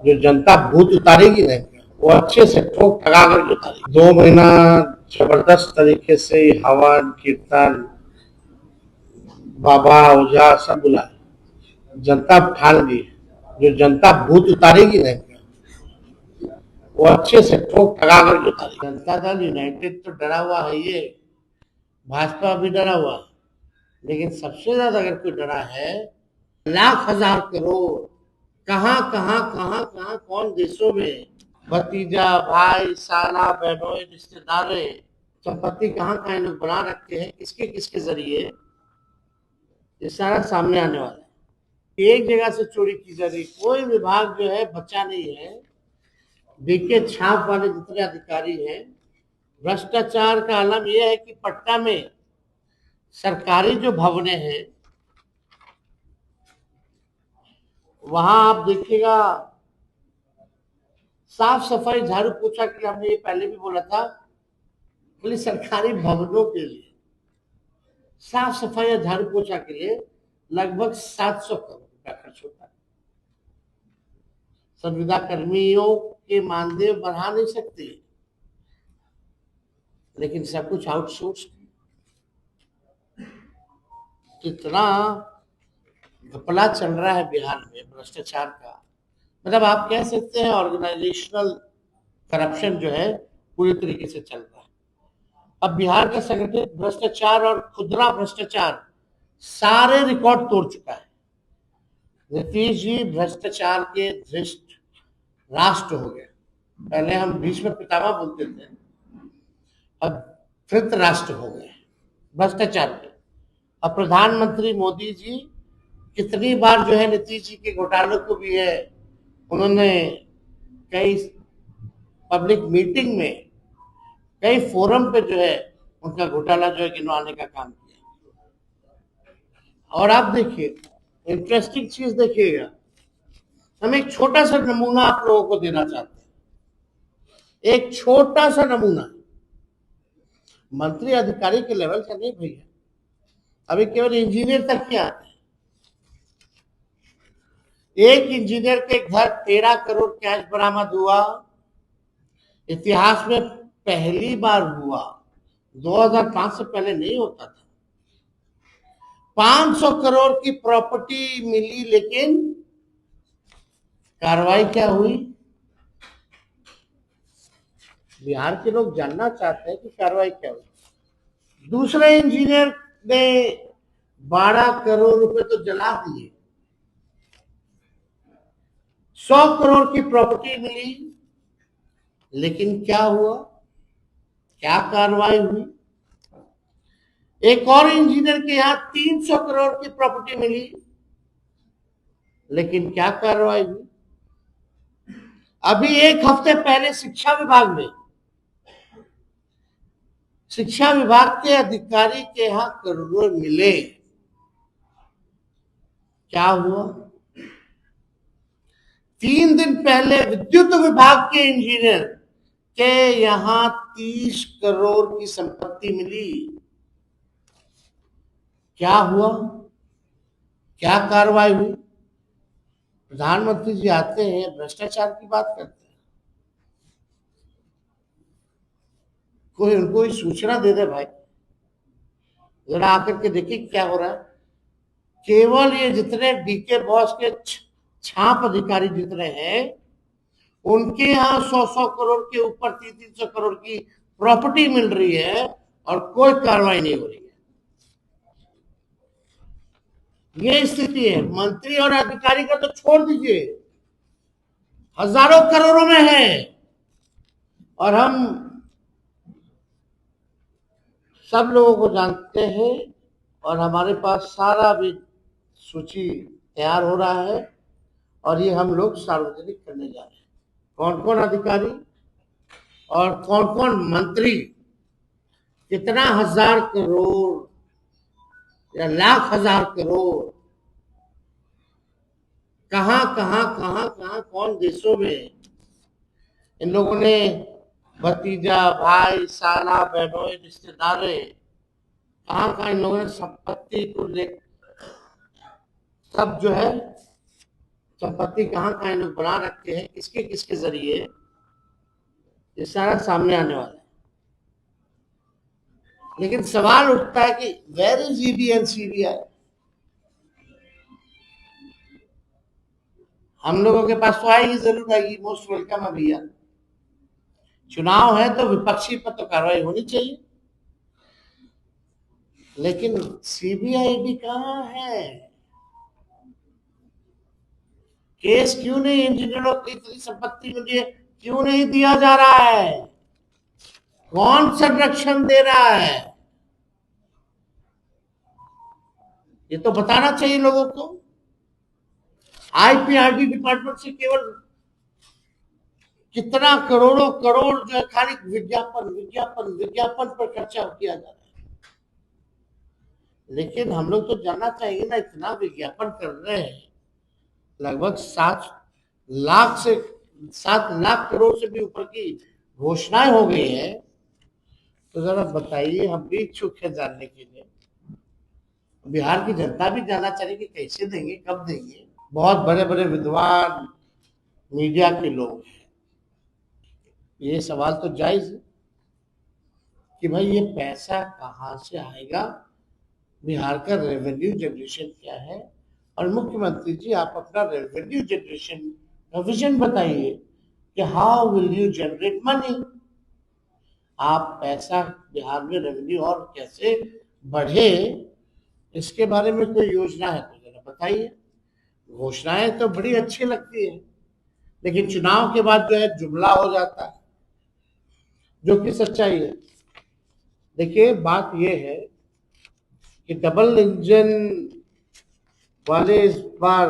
जो जनता भूत उतारेगी ना, वो अच्छे से ठोक ठगा कर उतारेगी। 2 महीना जबरदस्त तरीके से हवन कीर्तन बाबा ओझा सब बुलाए, जनता ठान ली। जो जनता भूत उतारेगी ना, वो अच्छे से ठोक ठगा कर उतारेगी। जनता दल यूनाइटेड तो डरा हुआ है, ये भाजपा भी डरा हुआ है, लेकिन सबसे ज्यादा अगर कोई डरा है, लाख हजार करोड़ कहां कहां कहां कहां कौन देशों में भतीजा भाई साला बहनों रिश्तेदार संपत्ति कहां कहां लोग बना रखते हैं, किसके किसके जरिए, ये सारा सामने आने वाला है। एक जगह से चोरी की जा रही, कोई विभाग जो है बचा नहीं है। देखिए छाप वाले जितने अधिकारी हैं, भ्रष्टाचार का आलम यह है कि पटना में सरकारी जो भवनें हैं, वहां आप देखिएगा साफ सफाई झाड़ू पोछा के लिए, हमने ये पहले भी बोला था, बोले सरकारी भवनों के लिए साफ सफाई या झाड़ू पोछा के लिए लगभग 700 करोड़ रुपया खर्च होता है। संविदा कर्मियों के मानदेय बढ़ा नहीं सकते, लेकिन सब कुछ आउटसोर्स। कितना घपला चल रहा है बिहार में भ्रष्टाचार का, मतलब आप कह सकते हैं ऑर्गेनाइजेशनल करप्शन जो है पूरी तरीके से चल रहा है। अब बिहार का संगठित भ्रष्टाचार और खुदरा भ्रष्टाचार सारे रिकॉर्ड तोड़ चुका है। नीतीश जी भ्रष्टाचार के धृष्ट राष्ट्र हो गए। पहले हम भीष्म पितामह बोलते थे, अब धृत राष्ट्र हो गए भ्रष्टाचार के। अब प्रधानमंत्री मोदी जी कितनी बार जो है नीतीश जी के घोटालों को भी है, उन्होंने कई पब्लिक मीटिंग में, कई फोरम पे जो है उनका घोटाला जो है गिनवाने का काम किया। और आप देखिए इंटरेस्टिंग चीज देखिएगा, हम एक छोटा सा नमूना आप लोगों को देना चाहते हैं, एक छोटा सा नमूना, मंत्री अधिकारी के लेवल का नहीं भैया, अभी केवल इंजीनियर तक के आते हैं। एक इंजीनियर के घर 13 करोड़ कैश बरामद हुआ, इतिहास में पहली बार हुआ, 2005 से पहले नहीं होता था। 500 करोड़ की प्रॉपर्टी मिली, लेकिन कार्रवाई क्या हुई? बिहार के लोग जानना चाहते हैं कि कार्रवाई क्या हुई। दूसरे इंजीनियर ने 12 करोड़ रुपए तो जला दिए, 100 करोड़ की प्रॉपर्टी मिली, लेकिन क्या हुआ, क्या कार्रवाई हुई? एक और इंजीनियर के यहां 300 करोड़ की प्रॉपर्टी मिली, लेकिन क्या कार्रवाई हुई? अभी एक हफ्ते पहले शिक्षा विभाग के अधिकारी के यहां करोड़ों मिले, क्या हुआ? 3 दिन पहले विद्युत विभाग के इंजीनियर के यहां 30 करोड़ की संपत्ति मिली, क्या हुआ, क्या कार्रवाई हुई? प्रधानमंत्री जी आते हैं, भ्रष्टाचार की बात करते हैं, कोई उनको सूचना दे दे भाई, जरा आकर के देखिए क्या हो रहा है। केवल ये जितने डीके बॉस के छाप अधिकारी जितने हैं, उनके यहाँ 100 करोड़ के ऊपर 300 करोड़ की प्रॉपर्टी मिल रही है और कोई कार्रवाई नहीं हो रही है। ये स्थिति है। मंत्री और अधिकारी का तो छोड़ दीजिए, हजारों करोड़ों में है, और हम सब लोगों को जानते हैं, और हमारे पास सारा भी सूची तैयार हो रहा है, और ये हम लोग सार्वजनिक करने जा रहे हैं। कौन कौन अधिकारी और कौन कौन मंत्री कितना हजार करोड़ या लाख हजार करोड़ कहां कहां कहां कहां कौन देशों में इन लोगों ने भतीजा भाई साला बहनों रिश्तेदार कहां कहां इन लोगों ने संपत्ति को ले सब जो है संपत्ति कहाँ कहाँ लोग बना रखे हैं, किसके किसके जरिए, ये सारा सामने आने वाला है। लेकिन सवाल उठता है कि where is ED and CBI? हम लोगों के पास तो आएगी, जरूर आएगी, मोस्ट वेलकम है भैया। चुनाव है तो विपक्षी पर तो कार्रवाई होनी चाहिए, लेकिन सीबीआई भी कहाँ है? केस क्यों नहीं इंजीनियरों की इतनी संपत्ति के लिए क्यों नहीं दिया जा रहा है? कौन संरक्षण दे रहा है? ये तो बताना चाहिए लोगों को। आईपीआरडी डिपार्टमेंट से केवल कितना करोड़ों करोड़ जो है खाली विज्ञापन विज्ञापन विज्ञापन पर खर्चा किया जा रहा है। लेकिन हम लोग तो जानना चाहिए ना, इतना विज्ञापन कर रहे हैं, लगभग 7 लाख करोड़ से भी ऊपर की घोषणाएं हो गई है। तो जरा बताइए, हम भी इच्छुक है जानने के लिए, बिहार की जनता भी जानना चाहिए कि कैसे देंगे, कब देंगे। बहुत बड़े बड़े विद्वान मीडिया के लोग हैं, ये सवाल तो जायज है कि भाई ये पैसा कहाँ से आएगा, बिहार का रेवेन्यू जनरेशन क्या है। और मुख्यमंत्री जी, आप अपना रेवेन्यू जनरेशन का विजन बताइए कि how will you generate money. आप पैसा बिहार में रेवेन्यू और कैसे बढ़े, इसके बारे में कोई योजना है तो जरा बताइए। घोषणाएं तो बड़ी अच्छी लगती है, लेकिन चुनाव के बाद जो है जुमला हो जाता है, जो कि सच्चाई है। देखिए, बात यह है कि डबल इंजन वाले इस बार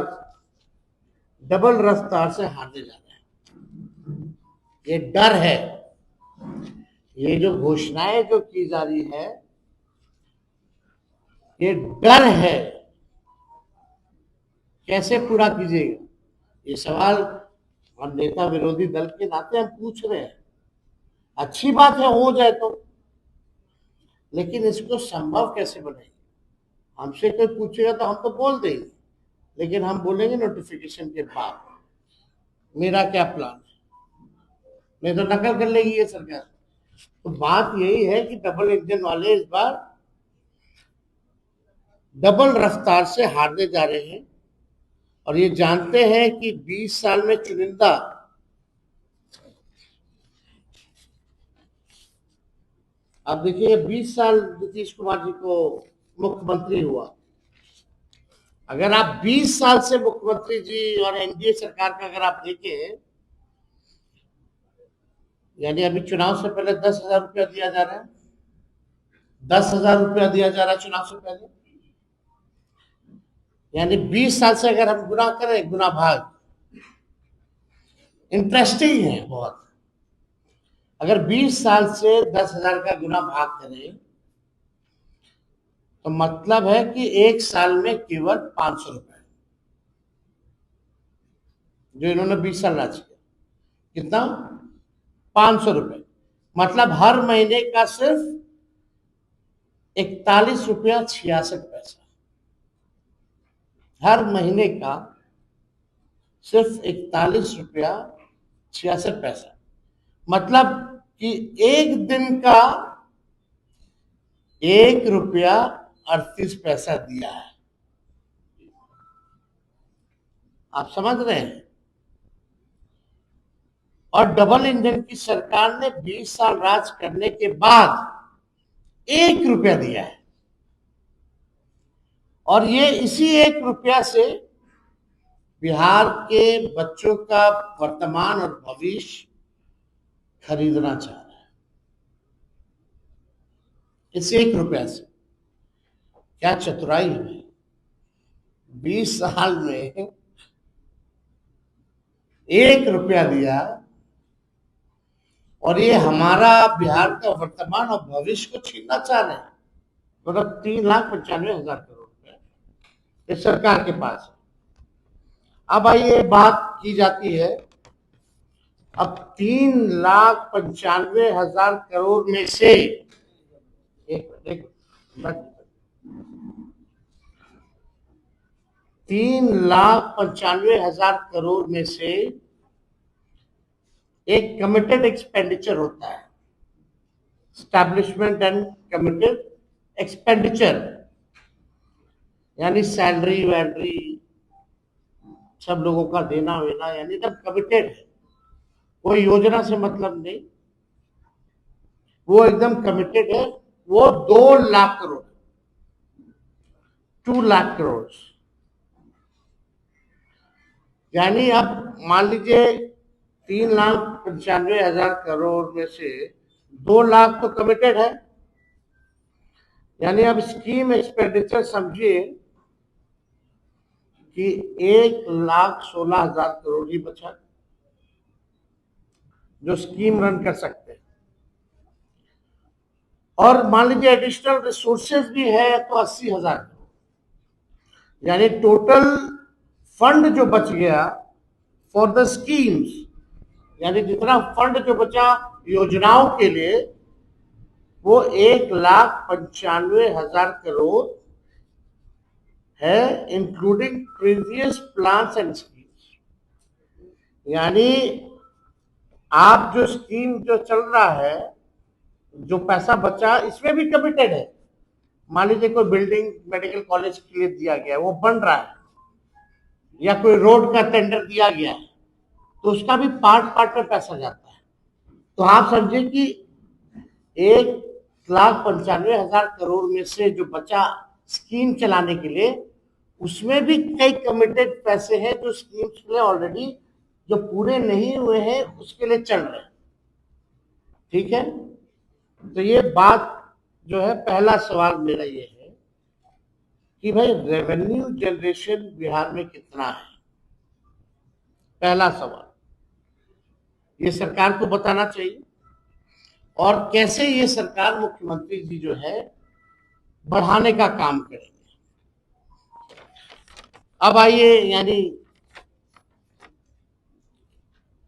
डबल रफ्तार से हारने जा रहे हैं, ये डर है। ये जो घोषणाएं जो की जा रही है, ये डर है, कैसे पूरा कीजिएगा, ये सवाल हम नेता विरोधी दल के नाते हम पूछ रहे हैं। अच्छी बात है हो जाए तो, लेकिन इसको संभव कैसे बनाएंगे? हमसे कोई पूछेगा तो हम तो बोल देंगे, लेकिन हम बोलेंगे नोटिफिकेशन के बाद मेरा क्या प्लान है, नहीं तो नकल कर लेगी ये सरकार। तो बात यही है कि डबल इंजन वाले इस बार डबल रफ्तार से हारने जा रहे हैं, और ये जानते हैं कि 20 साल में चुनिंदा अब देखिए 20 साल नीतीश कुमार जी को मुख्यमंत्री हुआ। अगर आप 20 साल से मुख्यमंत्री जी और एनडीए सरकार का अगर आप देखें, यानी अभी चुनाव से पहले 10,000 रुपया दिया जा रहा है, 10,000 रुपया दिया जा रहा है चुनाव से पहले। यानी 20 साल से अगर हम गुना करें, गुना भाग, इंटरेस्टिंग है बहुत। अगर 20 साल से 10,000 का गुना भाग करें तो मतलब है कि एक साल में केवल 500 रुपए, जो इन्होंने 20 साल राज किया, कितना? 500 रुपए। मतलब हर महीने का सिर्फ 41 रुपया 66 पैसा, हर महीने का सिर्फ 41 रुपया 66 पैसा। मतलब कि एक दिन का 1 रुपया 38 पैसा दिया है। आप समझ रहे हैं? और डबल इंजन की सरकार ने 20 साल राज करने के बाद 1 रुपया दिया है, और ये इसी 1 रुपया से बिहार के बच्चों का वर्तमान और भविष्य खरीदना चाह रहा है। इस 1 रुपया से क्या चतुराई है! 20 साल में 1 रुपया दिया, और ये हमारा बिहार का वर्तमान और भविष्य को छीनना चाह रहे हैं। मतलब 3,95,000 करोड़ रुपए इस सरकार के पास है। अब आइए बात की जाती है, अब 3,95,000 करोड़ में से एक 3,95,000 करोड़ में से एक कमिटेड एक्सपेंडिचर होता है, स्टैब्लिशमेंट एंड कमिटेड एक्सपेंडिचर, यानी सैलरी वैलरी सब लोगों का देना वेना, यानी तब कमिटेड है, कोई योजना से मतलब नहीं, वो एकदम कमिटेड है। वो 2 लाख करोड़, 2 लाख करोड़, यानी अब मान लीजिए 3,95,000 करोड़ में से 2 लाख तो कमिटेड है, यानी अब स्कीम एक्सपेंडिचर समझिए कि 1,16,000 करोड़ ही बचा जो स्कीम रन कर सकते हैं। और मान लीजिए एडिशनल रिसोर्सेज भी है तो 80,000 करोड़, यानी टोटल फंड जो बच गया फॉर द स्कीम्स, यानी जितना फंड जो बचा योजनाओं के लिए वो 1,95,000 करोड़ है, including previous plans and schemes. यानी आप जो स्कीम जो चल रहा है, जो पैसा बचा इसमें भी कमिटेड है। मान लीजिए कोई बिल्डिंग मेडिकल कॉलेज के लिए दिया गया है, वो बन रहा है, या कोई रोड का टेंडर दिया गया है, तो उसका भी पार्ट पार्ट में पैसा जाता है। तो आप समझिए कि 1,95,000 करोड़ में से जो बचा स्कीम चलाने के लिए, उसमें भी कई कमिटेड पैसे हैं जो स्कीम्स के लिए ऑलरेडी जो पूरे नहीं हुए हैं उसके लिए चल रहे हैं। ठीक है, तो ये बात जो है, पहला सवाल मेरा ये है कि भाई रेवेन्यू जनरेशन बिहार में कितना है, पहला सवाल ये सरकार को बताना चाहिए, और कैसे ये सरकार मुख्यमंत्री जी जो है बढ़ाने का काम करेंगे। अब आइए, यानी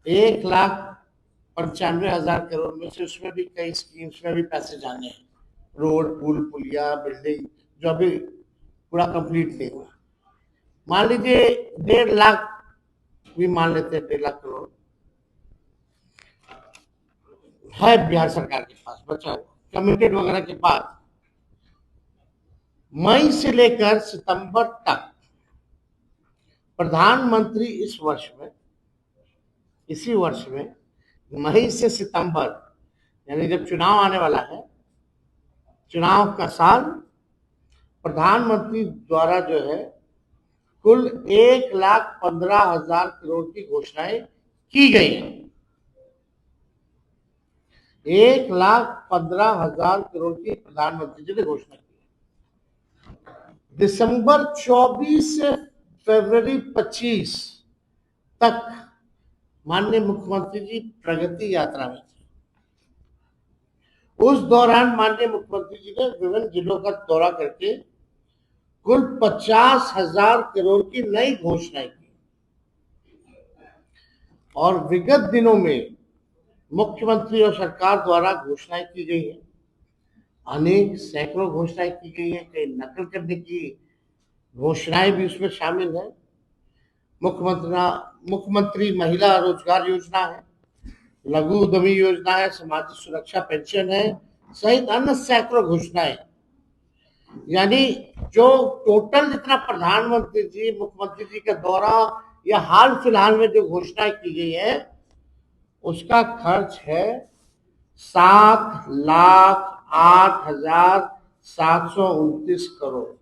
1,95,000 करोड़ में से उसमें भी कई स्कीम्स में भी पैसे जाने हैं, रोड पुल पुलिया बिल्डिंग जो अभी पूरा कंप्लीट नहीं हुआ। मान लीजिए 1.5 लाख भी मान लेते हैं, 1.5 लाख करोड़ है बिहार सरकार के पास बचा हुआ, कमिटेड वगैरह के पास। मई से लेकर सितंबर तक प्रधानमंत्री इस वर्ष में, इसी वर्ष में मई से सितंबर, यानी जब चुनाव आने वाला है, चुनाव का साल, प्रधानमंत्री द्वारा जो है कुल 1,15,000 करोड़ की घोषणाएं की गई हैं। 1,15,000 करोड़ की प्रधानमंत्री जी ने घोषणा की। दिसंबर 24 से फरवरी 25 तक माननीय मुख्यमंत्री जी प्रगति यात्रा में थे। उस दौरान माननीय मुख्यमंत्री जी ने विभिन्न जिलों का दौरा करके कुल 50,000 करोड़ की नई घोषणाएं की। और विगत दिनों में मुख्यमंत्री और सरकार द्वारा घोषणाएं की गई है, अनेक सैकड़ों घोषणाएं की गई है, कई नकल करने की घोषणाएं भी उसमें शामिल है। मुख्यमंत्री महिला रोजगार योजना है, लघु उद्यमी योजना है, सामाजिक सुरक्षा पेंशन है, सहित अन्य सैकड़ों घोषणाएं। यानी जो टोटल जितना प्रधानमंत्री जी मुख्यमंत्री जी का दौरा या हाल फिलहाल में जो घोषणाएं की गई है, उसका खर्च है 7,08,729 करोड़।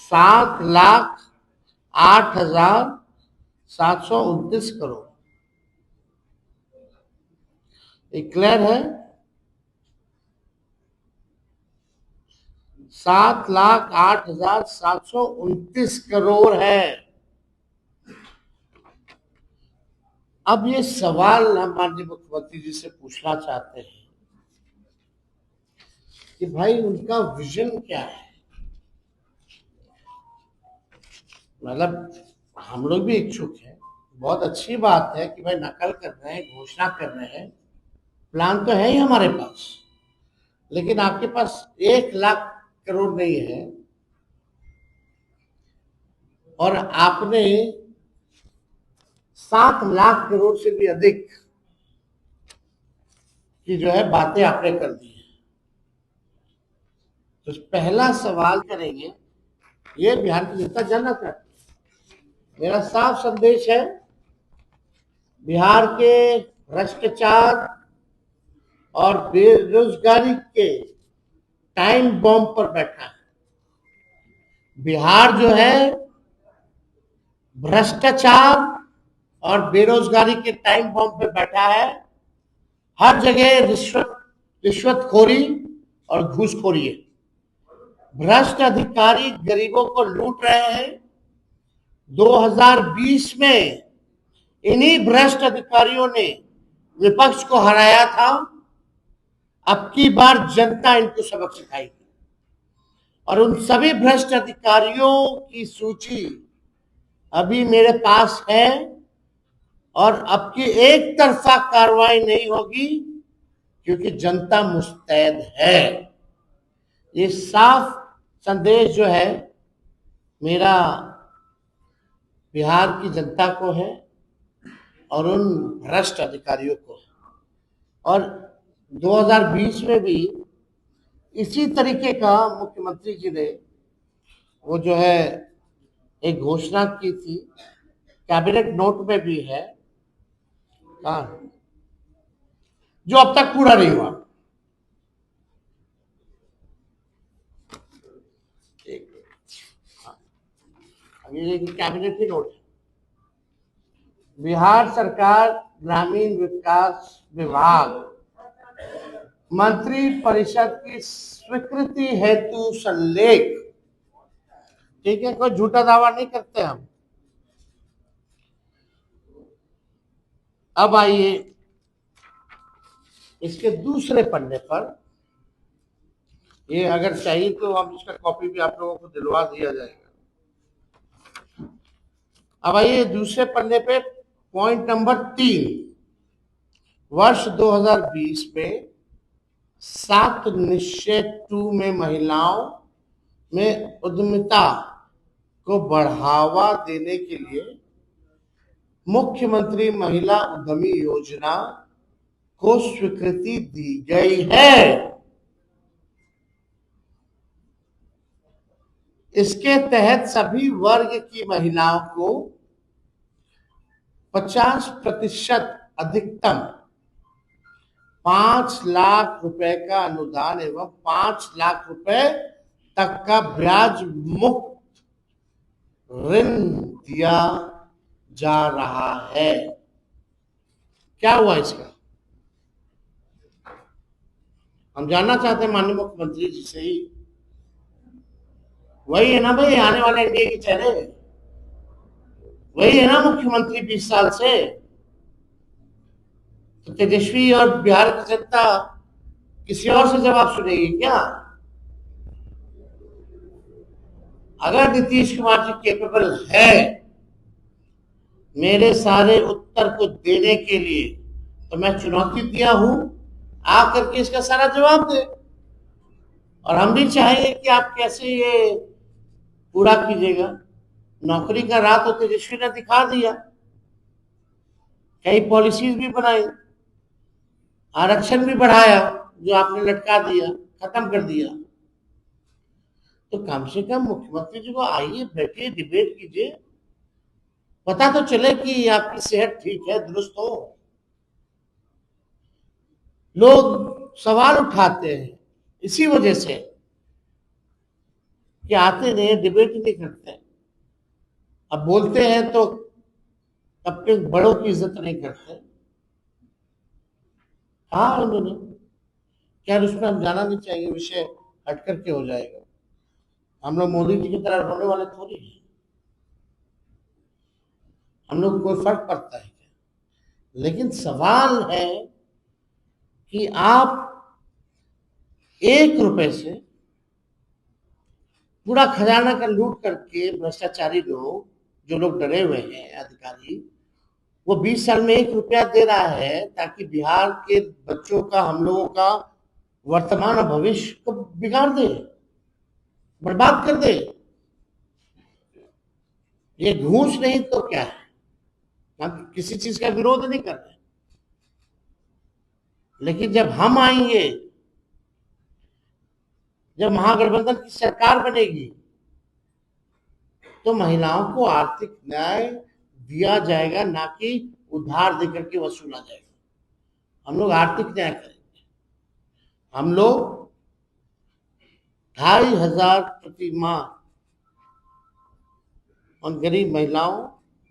7,08,729 करोड़। क्लियर है? 7,08,729 करोड़ है। अब ये सवाल हम माननीय मुख्यमंत्री जी से पूछना चाहते हैं कि भाई उनका विजन क्या है। मतलब हम लोग भी इच्छुक हैं, बहुत अच्छी बात है कि भाई नकल कर रहे हैं, घोषणा कर रहे हैं, प्लान तो है ही हमारे पास, लेकिन आपके पास 1 लाख करोड़ नहीं है, और आपने 7 लाख करोड़ से भी अधिक की जो है बातें आपने कर दी है। तो पहला सवाल करेंगे, ये बिहार की जनता जानना चाहती है। मेरा साफ संदेश है, बिहार के भ्रष्टाचार और बेरोजगारी के टाइम बॉम्ब पर बैठा है। बिहार जो है भ्रष्टाचार और बेरोजगारी के टाइम बॉम्ब पे बैठा है। हर जगह रिश्वतखोरी और घूसखोरी है। भ्रष्ट अधिकारी गरीबों को लूट रहे हैं। 2020 में इन्हीं भ्रष्ट अधिकारियों ने विपक्ष को हराया था। अब की बार जनता इनको सबक सिखाएगी, और उन सभी भ्रष्ट अधिकारियों की सूची अभी मेरे पास है, और अब की एक तरफा कार्रवाई नहीं होगी, क्योंकि जनता मुस्तैद है। ये साफ संदेश जो है मेरा बिहार की जनता को है और उन भ्रष्ट अधिकारियों को है। और 2020 में भी इसी तरीके का मुख्यमंत्री जी ने वो जो है एक घोषणा की थी, कैबिनेट नोट में भी है, जो अब तक पूरा नहीं हुआ। ये कैबिनेट की नोट है। बिहार सरकार ग्रामीण विकास विभाग मंत्री परिषद की स्वीकृति हेतु संलेख, ठीक है, कोई झूठा दावा नहीं करते हम। अब आइए इसके दूसरे पन्ने पर, ये अगर चाहिए तो हम इसका कॉपी भी आप लोगों को दिलवा दिया जाएगा। अब आइए दूसरे पन्ने पे पॉइंट नंबर 3, वर्ष 2020 में 7 निश्चय 2 में महिलाओं में उद्यमिता को बढ़ावा देने के लिए मुख्यमंत्री महिला उद्यमी योजना को स्वीकृति दी गई है। इसके तहत सभी वर्ग की महिलाओं को 50% अधिकतम 5 लाख रुपए का अनुदान एवं 5 लाख रुपए तक का ब्याज मुक्त ऋण दिया जा रहा है। क्या हुआ इसका? हम जानना चाहते हैं माननीय मुख्यमंत्री जी से ही। वही है ना भाई आने वाले एनडीए के चेहरे, वही है ना मुख्यमंत्री 20 साल से। तो तेजस्वी और बिहार की जनता किसी और से जवाब सुनेगी क्या? अगर नीतीश कुमार जी कैपेबल है मेरे सारे उत्तर को देने के लिए, तो मैं चुनौती दिया हूं, आकर के इसका सारा जवाब दे। और हम भी चाहेंगे कि आप कैसे ये पूरा कीजिएगा। नौकरी का राह तो तेजस्वी ने दिखा दिया, कई पॉलिसीज भी बनाई, आरक्षण भी बढ़ाया जो आपने लटका दिया, खत्म कर दिया। तो कम से कम मुख्यमंत्री जी को आइए, बैठिए, डिबेट कीजिए, पता तो चले कि आपकी सेहत ठीक है, दुरुस्त हो। लोग सवाल उठाते हैं इसी वजह से कि आते नहीं, डिबेट नहीं करते। अब बोलते हैं तो अपने बड़ों की इज्जत नहीं करते। हाँ, उन्होंने क्या, उसमें हम जाना नहीं चाहिए, विषय हट करके हो जाएगा। हम लोग मोदी जी की तरह होने वाले थोड़ी हैं। हम लोग को कोई फर्क पड़ता है क्या? लेकिन सवाल है कि आप 1 रुपए से पूरा खजाना का लूट करके भ्रष्टाचारी लोग, जो लोग डरे हुए हैं अधिकारी, वो 20 साल में 1 रुपया दे रहा है ताकि बिहार के बच्चों का, हम लोगों का वर्तमान और भविष्य को बिगाड़ दे। बर्बाद कर दे। ये घूस नहीं तो क्या है? हम किसी चीज का विरोध नहीं कर रहे, लेकिन जब हम आएंगे, जब महागठबंधन की सरकार बनेगी, तो महिलाओं को आर्थिक न्याय दिया जाएगा, ना कि उधार देकर के वसूला जाएगा। हम लोग आर्थिक न्याय करेंगे। हम लोग 2,500 प्रति माह उन गरीब महिलाओं,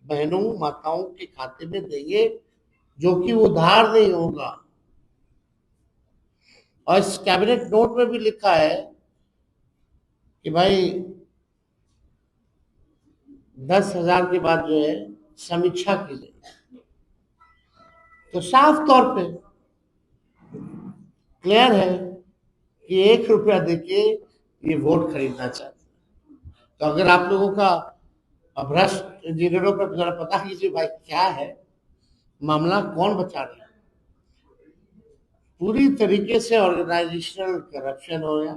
बहनों, माताओं के खाते में देंगे, जो कि उधार नहीं होगा। और इस कैबिनेट नोट में भी लिखा है कि भाई 10,000 के बाद जो है समीक्षा की जाए। तो साफ तौर पे क्लियर है कि 1 रुपया देके ये वोट खरीदना चाहते हैं। तो अगर आप लोगों का भ्रष्ट इंजीनियरों पर जरा पता कीजिए भाई क्या है मामला, कौन बचा रहा है। पूरी तरीके से ऑर्गेनाइजेशनल करप्शन हो गया।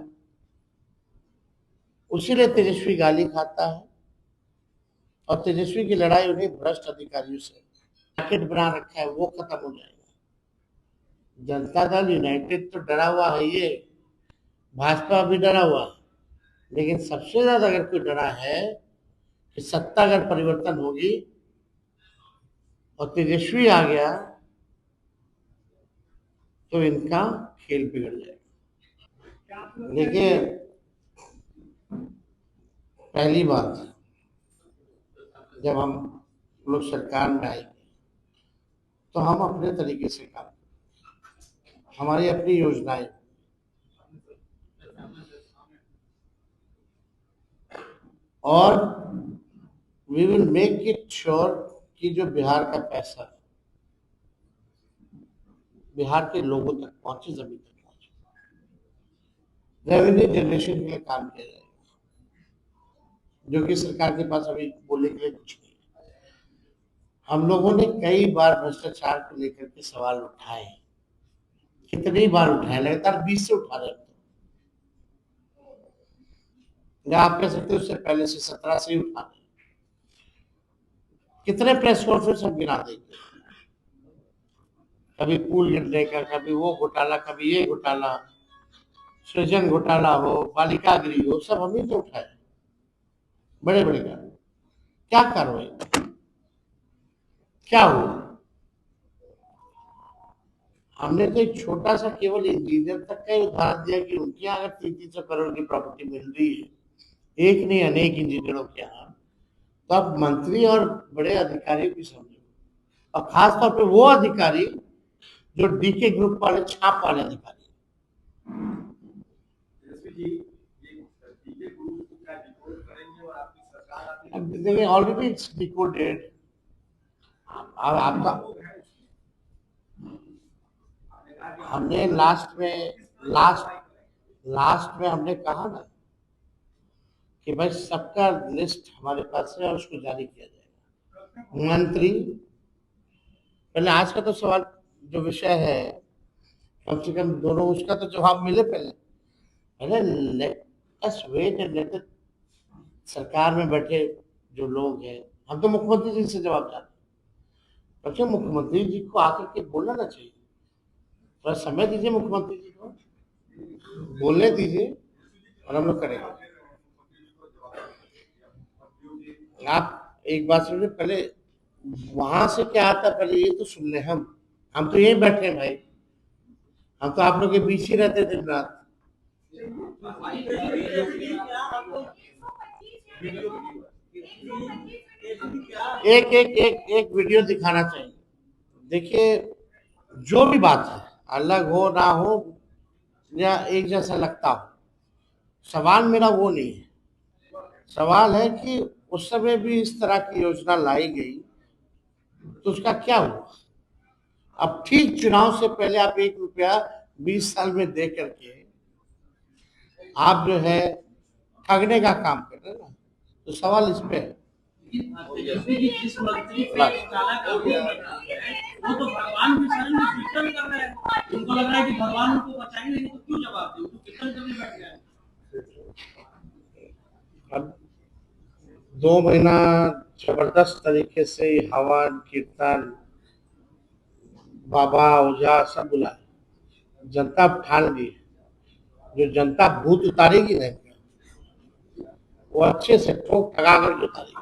उसीलिए तेजस्वी गाली खाता है, और तेजस्वी की लड़ाई उन्हीं भ्रष्ट अधिकारियों से पैकेट बना रखा है, वो खत्म हो जाएगा। जनता दल यूनाइटेड तो डरा हुआ है, ये भाजपा भी डरा हुआ है, लेकिन सबसे ज्यादा अगर कोई डरा है कि सत्ता अगर परिवर्तन होगी और तेजस्वी आ गया, तो इनका खेल बिगड़ जाएगा। देखिए, पहली बात, जब हम लोग सरकार में आएंगे तो हम अपने तरीके से काम, हमारी अपनी योजनाएं, और we will make it sure कि जो बिहार का पैसा बिहार के लोगों तक पहुंचे, जमीन तक पहुंचे, रेवेन्यू जनरेशन के लिए काम किया जाएगा, जो कि सरकार के पास अभी बोलने के लिए कुछ नहीं है। हम लोगों ने कई बार भ्रष्टाचार को लेकर के सवाल उठाए, कितनी बार उठाए, लगातार 20 से उठा रहे हैं। या आप कह सकते हो उससे पहले से 17 से ही उठा रहे हैं। कितने प्रेस कॉन्फ्रेंस हम गिरा देंगे, कभी पूल गिरने का, कभी वो घोटाला, कभी ये घोटाला, सृजन घोटाला हो, बालिका गृह हो, सब हम ही तो उठाए, बड़े बड़े कार्य। क्या कार्रवाई, क्या हुआ? हमने तो एक छोटा सा केवल इंजीनियर तक का ही उदाहरण दिया कि उनके यहाँ अगर 300-300 करोड़ की प्रॉपर्टी मिल रही है, एक नहीं अनेक इंजीनियरों के यहाँ, तो आप मंत्री और बड़े अधिकारियों की समझो, और खास तौर पे वो अधिकारी जो डीके ग्रुप वाले, छाप वाले अधिकारी। देखिए, ऑलरेडी इट्स डिकोडेड। अब आपका, हमने लास्ट में हमने कहा ना कि भाई सबका लिस्ट हमारे पास है और उसको जारी किया जाएगा। मंत्री, पहले आज का तो सवाल जो विषय है, कम से कम दोनों उसका तो जवाब मिले पहले। पहले let us wait and let सरकार में बैठे जो लोग हैं, हम तो मुख्यमंत्री जी से जवाब चाहते हैं। अच्छा, मुख्यमंत्री जी को आकर के बोलना ना चाहिए? थोड़ा समय दीजिए मुख्यमंत्री जी को, बोलने दीजिए, और हम लोग करेंगे। आप एक बात सुनिए, पहले वहां से क्या आता, पहले ये तो सुन ले। हम तो यहीं बैठे हैं भाई, हम तो आप लोग के बीच ही रहते दिन रात। एक एक एक एक वीडियो दिखाना चाहिए। देखिए, जो भी बात है, अलग हो ना हो या एक जैसा लगता हो, सवाल मेरा वो नहीं है। सवाल है कि उस समय भी इस तरह की योजना लाई गई, तो उसका क्या हुआ? अब ठीक चुनाव से पहले आप 1 रुपया 20 साल में दे करके आप जो है ठगने का काम कर रहे हैं ना, तो सवाल इस पे है। जिस मंत्री पे काला कानून बन रहा है, वो तो भगवान के शरण में कीर्तन कर रहे हैं। उनको लग रहा है कि भगवान उनको बचाएंगे, तो क्यों जवाब दे, वो कीर्तन करने बैठ गए। अब 2 महीना जबरदस्त तरीके से हवन कीर्तन बाबा ओझा सब बुलाए, जनता ठान ली, जो जनता भूत उतारेगी नहीं वो अच्छे से ठोक ठगा कर उतारेगी।